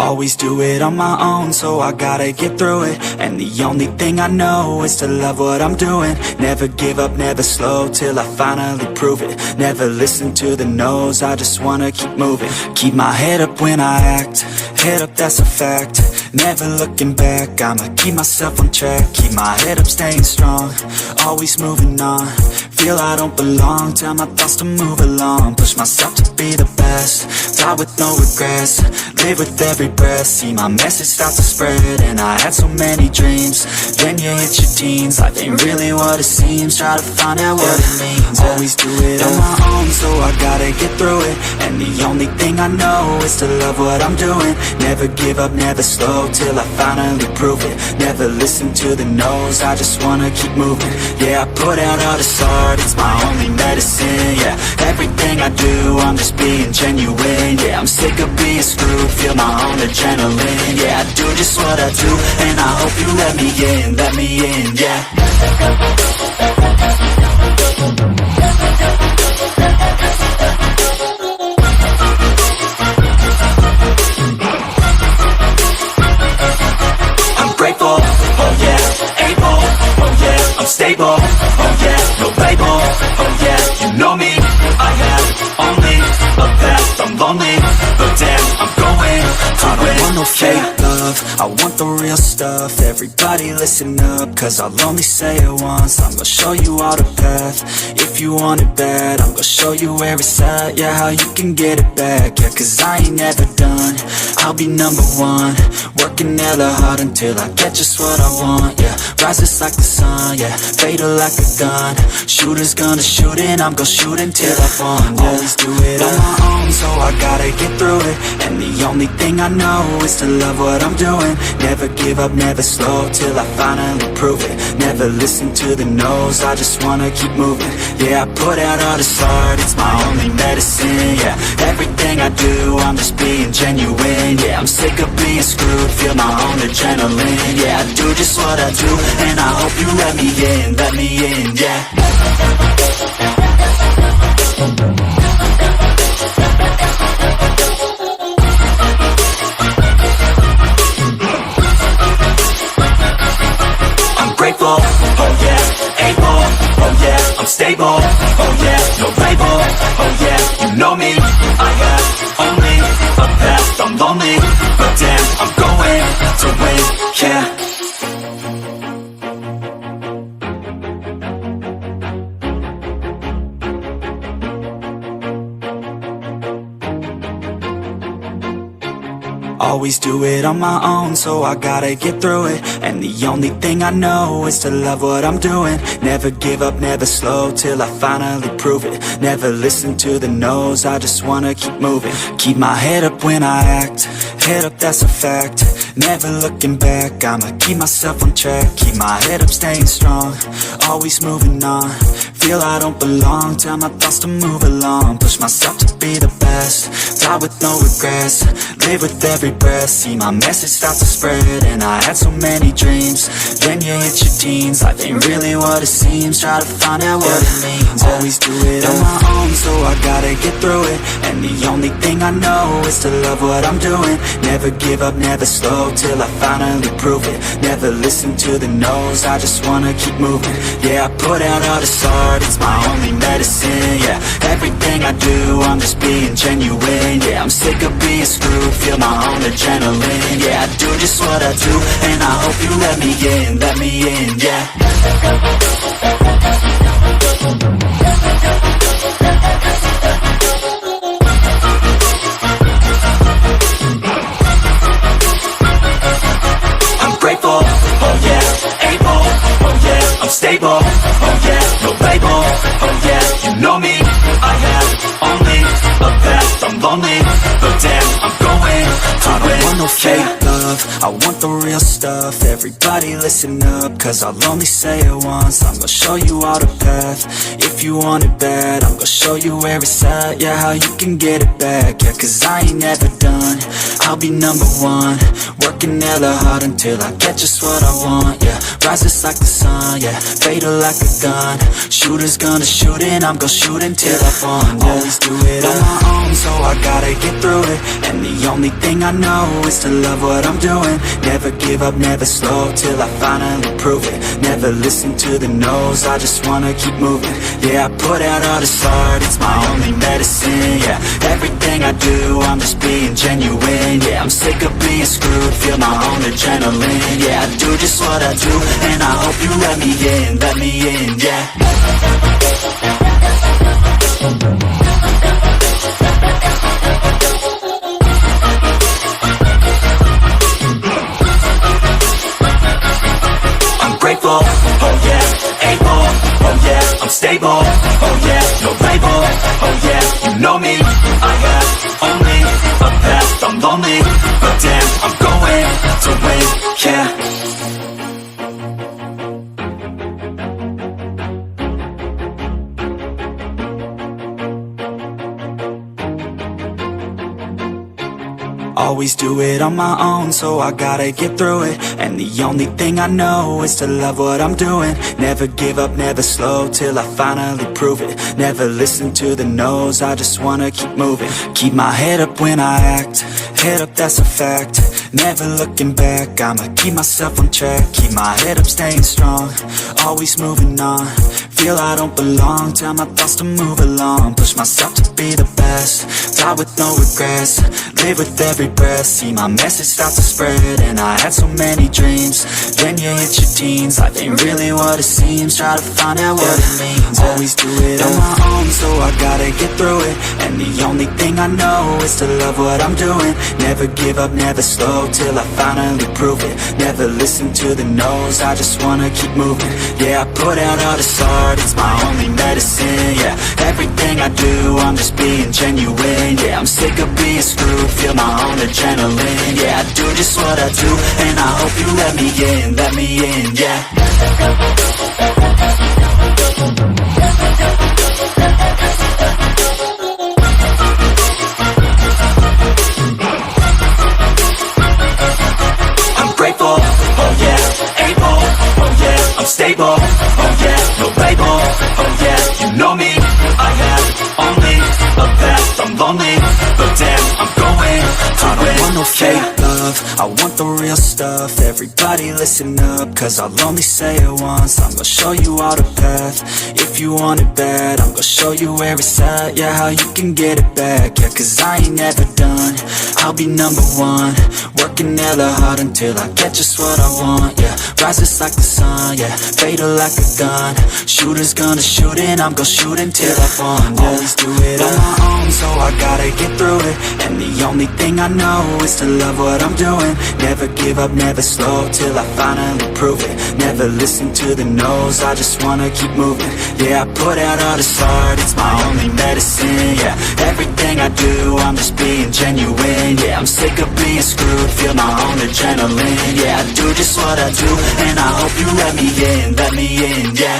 Always do it on my own, so I gotta get through it. And the only thing I know is to love what I'm doing. Never give up, never slow, till I finally prove it. Never listen to the no's, I just wanna keep moving. Keep my head up when I act, head up, that's a fact. Never looking back, I'ma keep myself on track. Keep my head up, staying strong, always moving on. Feel I don't belong, tell my thoughts to move along. Push myself to be the best, die with no regrets. Live with every breath, see my message start to spread. And I had so many dreams, then you hit your teens. Life ain't really what it seems, try to find out what it means. Always do it on my own, so I gotta get through it. And the only thing I know is to love what I'm doing. Never give up, never slow, till I finally prove it. Never listen to the no's, I just wanna keep moving. Yeah, I put out all this art, it's my only medicine. Yeah, everything I do, I'm just being genuine. Yeah, I'm sick of being screwed, feel my own adrenaline. Yeah, I do just what I do, and I hope you let me in, yeah. I'm grateful, oh yeah, able, oh yeah, I'm stable, oh yeah, no label, oh yeah, you know me, I have only a path, I'm lonely, but damn, I'm going to win. I don't want no fake love, I want the real stuff. Everybody listen up, cause I'll only say it once. I'm gonna show you all the path, if you want it bad. I'm gonna show you where it's at, yeah, how you can get it back. Yeah, cause I ain't never done, I'll be number one. Working hella hard until I get just what I want, yeah. Rises like the sun, yeah, fatal like a gun. Shooter's gonna shoot and I'm gonna shoot until I fall, yeah. Always do it on my own, so I gotta get through it. And the only thing I know is to love what I'm doing. Never give up, never slow, till I finally prove it. Never listen to the no's, I just wanna keep moving. Yeah, I put out all this art, it's my only medicine. Yeah, everything I do, I'm just being genuine. Yeah, I'm sick of being screwed, feel my own adrenaline. Yeah, I do just what I do, and I hope you let me in, yeah. I'm grateful, oh yeah, able, oh yeah, I'm stable, oh yeah, no label, oh yeah, you know me, I have only a path, I'm lonely, but damn, I'm going to win, yeah. Always do it on my own, so I gotta get through it. And the only thing I know is to love what I'm doing. Never give up, never slow, till I finally prove it. Never listen to the no's, I just wanna keep moving. Keep my head up when I act, head up, that's a fact. Never looking back, I'ma keep myself on track. Keep my head up, staying strong, always moving on. Feel I don't belong, tell my thoughts to move along. Push myself to be the best, die with no regrets. Live with every breath, see my message start to spread. And I had so many dreams, then you hit your teens. Life ain't really what it seems, try to find out what it means. Always do it on my own, so I gotta get through it. And the only thing I know is to love what I'm doing. Never give up, never slow, till I finally prove it. Never listen to the no's, I just wanna keep moving. Yeah, I put out all this art, it's my only medicine. Yeah, everything I do, I'm just being genuine. Yeah, I'm sick of being screwed, feel my own adrenaline. Yeah, I do just what I do, and I hope you let me in, yeah. I'm grateful, oh yeah, able, oh yeah, I'm stable, oh yeah, no label, oh yeah, you know me, I have only a path, I'm lonely, but damn, I'm going to win. I don't want no fake love, I want the real stuff. Everybody listen up, cause I'll only say it once. I'm gonna show you all the path, if you want it bad. I'm gonna show you where it's at, yeah, how you can get it back. Yeah, cause I ain't never done, I'll be number one. Working hella hard until I get just what I want, yeah. rises like the sun, yeah, fatal like a gun. Shooters gonna shoot and I'm gonna shoot until I fall, yeah. Always do it on my own, so I gotta get through it. And the only thing I know is to love what I'm doing. Never give up, never slow, till I finally prove it. Never listen to the no's, I just wanna keep moving. Yeah, I put out all this art, it's my only medicine, yeah. Everything I do, I'm just being genuine, yeah. I'm sick of being screwed, feel my own adrenaline, yeah. I do just what I do, and I hope you let me in, yeah. I'm grateful, oh yeah, able, oh yeah, I'm stable, oh yeah, no label, oh yeah, you know me, I have only a path, I'm lonely, but damn, I'm going to win, yeah. Always do it on my own, so I gotta get through it. And the only thing I know is to love what I'm doing. Never give up, never slow, till I finally prove it. Never listen to the no's, I just wanna keep moving. Keep my head up when I act, head up, that's a fact. Never looking back, I'ma keep myself on track. Keep my head up, staying strong, always moving on. Feel I don't belong, tell my thoughts to move along. Push myself to be the best, die with no regrets. Live with every breath, see my message start to spread. And I had so many dreams, then you hit your teens. Life ain't really what it seems, try to find out what it means. Always do it on my own, so I gotta get through it. And the only thing I know is to love what I'm doing. Never give up, never slow, till I finally prove it. Never listen to the no's, I just wanna keep moving. Yeah, I put out all this art, it's my only medicine, yeah. Everything I do, I'm just being genuine, yeah. I'm sick of being screwed, feel my own adrenaline, yeah. I do just what I do, and I hope you let me in, yeah. I'm grateful, oh yeah, able, oh yeah, I'm stable, oh yeah, no label, oh yeah, you know me, I have only a path, I'm lonely, but damn, I'm going to win. I don't want no fake love, I want the real stuff. Everybody listen up, cause I'll only say it once. I'm gonna show you all the path, if you want it bad. I'm gonna show you where it's at, yeah, how you can get it back. Yeah, cause I ain't never done, I'll be number one. Working hella hard until I get just what I want, yeah. Rises like the sun, yeah, fatal like a gun. Shooters gonna shoot and I'm gonna shoot until I fall, yeah. Always do it on my own, so I gotta get through it. And the only thing I know is to love what I'm doing. Never give up, never slow, till I finally prove it. Never listen to the no's, I just wanna keep moving. Yeah, I put out all this art, it's my only medicine, yeah. Everything I do, I'm just being genuine, yeah. I'm sick of being screwed, feel my own adrenaline, yeah. I do just what I do, and I hope you let me in, yeah.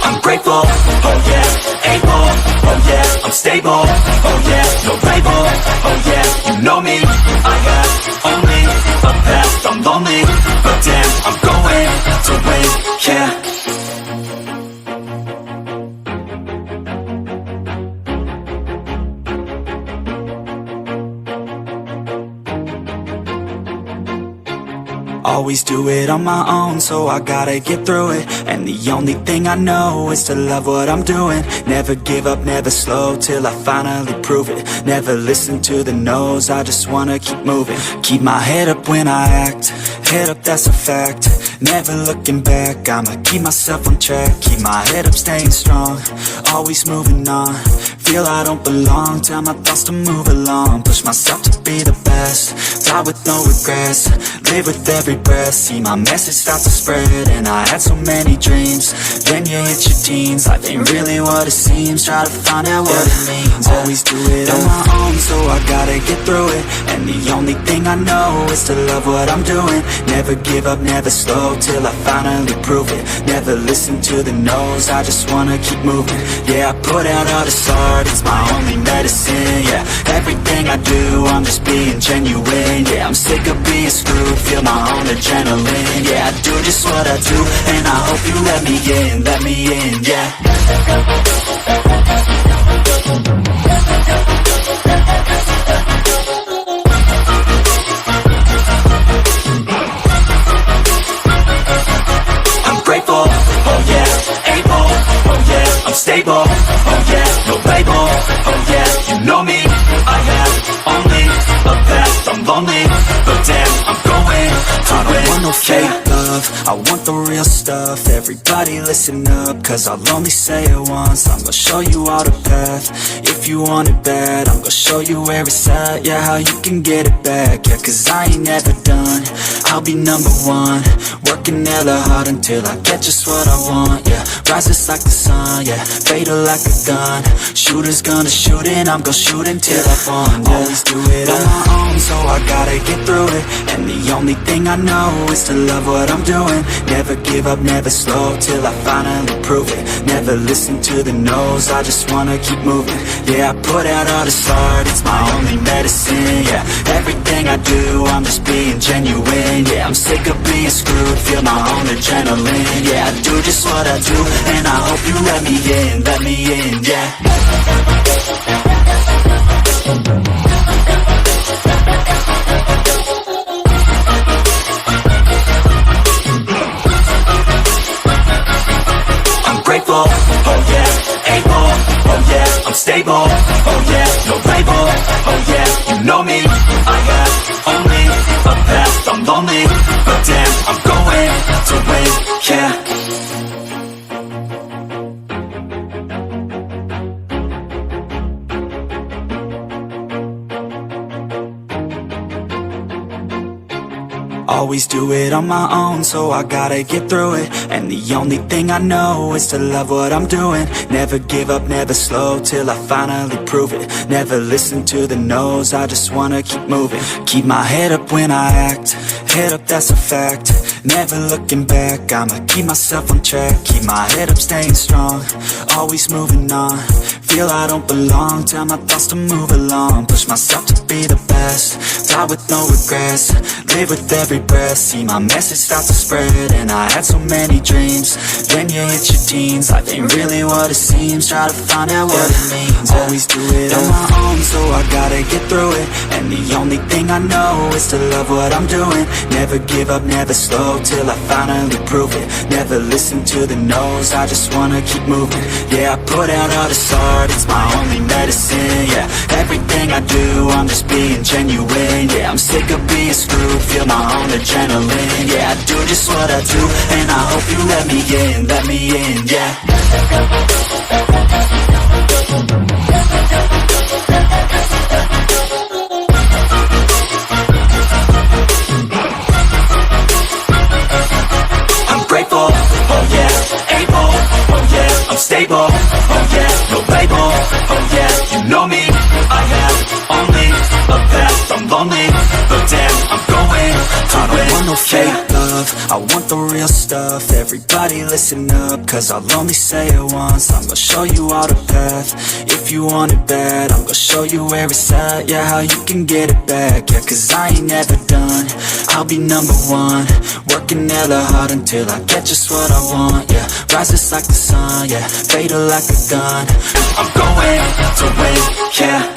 I'm grateful, oh yeah, able, oh yeah, I'm stable, oh yeah, no label, oh yeah, you know me, I have only a path, I'm lonely, but damn, I'm going to win, yeah. Always do it on my own, so I gotta get through it. And the only thing I know is to love what I'm doing. Never give up, never slow, till I finally prove it. Never listen to the no's, I just wanna keep moving. Keep my head up when I act, head up, that's a fact. Never looking back, I'ma keep myself on track. Keep my head up, staying strong, always moving on. Feel I don't belong, tell my thoughts to move along. Push myself to be the best, die with no regrets. Live with every breath, see my message start to spread. And I had so many dreams, then you hit your teens. Life ain't really what it seems, try to find out what it means. Always do it on my own, so I gotta get through it. And the only thing I know is to love what I'm doing. Never give up, never slow, till I finally prove it. Never listen to the no's, I just wanna keep moving. Yeah, I put out all this art, it's my only medicine. Yeah, everything I do, I'm just being genuine. Yeah, I'm sick of being screwed, feel my own adrenaline. Yeah, I do just what I do, and I hope you let me in, yeah. I'm grateful, oh yeah, able, oh yeah, I'm stable, oh yeah, no label, oh yeah, you know me, I have only a path, I'm lonely, but damn, I'm going to win. I don't want no fake love, I want the real stuff. Everybody listen up, cause I'll only say it once. I'm gonna show you all the path, if you want it bad. I'm gonna show you where it's at, yeah, how you can get it back. Yeah, cause I ain't never done, I'll be number one. Working hella hard until I get just what I want, yeah. Rises like the sun, yeah, fatal like a gun. Shooter's gonna shoot and I'm gonna shoot until I fall, yeah. Always do it on my own, so I gotta get through it. And the only thing I know is to love what I'm doing. Never give up, never slow, till I finally prove it. Never listen to the no's, I just wanna keep moving. Yeah, I put out all this art, it's my only medicine. Yeah, everything I do, I'm just being genuine. Yeah, I'm sick of being screwed, feel my own adrenaline. Yeah, I do just what I do, and I hope you let me in, yeah. I'm grateful, oh yeah, able, oh yeah, I'm stable, oh yeah, no label, oh yeah, you know me, I have only a path, I'm lonely, but damn, I'm going to win, yeah. Always do it on my own, so I gotta get through it. And the only thing I know is to love what I'm doing. Never give up, never slow, till I finally prove it. Never listen to the no's, I just wanna keep moving. Keep my head up when I act, head up, that's a fact. Never looking back, I'ma keep myself on track. Keep my head up, staying strong, always moving on. Feel I don't belong, tell my thoughts to move along. Push myself to be the best, die with no regrets. Live with every breath, see my message start to spread. And I had so many dreams, then you hit your teens. Life ain't really what it seems, try to find out what it means. Always do it on my own, so I gotta get through it. And the only thing I know is to love what I'm doing. Never give up, never slow, till I finally prove it. Never listen to the no's, I just wanna keep moving. Yeah, I put out all this art, it's my only medicine. Yeah, everything I do, I'm just being genuine. Yeah, I'm sick of being screwed, feel my own adrenaline. Yeah, I do just what I do, and I hope you let me in, yeah. I'm grateful, oh yeah, able, oh yeah, I'm stable, oh yeah, no label, oh yeah, you know me, I have only a path, I'm lonely, but damn, I'm going to win. I don't want no fake love, I want the real stuff. Everybody listen up, cause I'll only say it once. I'm gonna show you all the path, if you want it bad. I'm gonna show you where it's at, yeah, how you can get it back. Yeah, cause I ain't never done, I'll be number one. Working hella hard until I get just what I want, yeah. Rises like the sun, yeah, fatal like a gun. I'm going to win, yeah.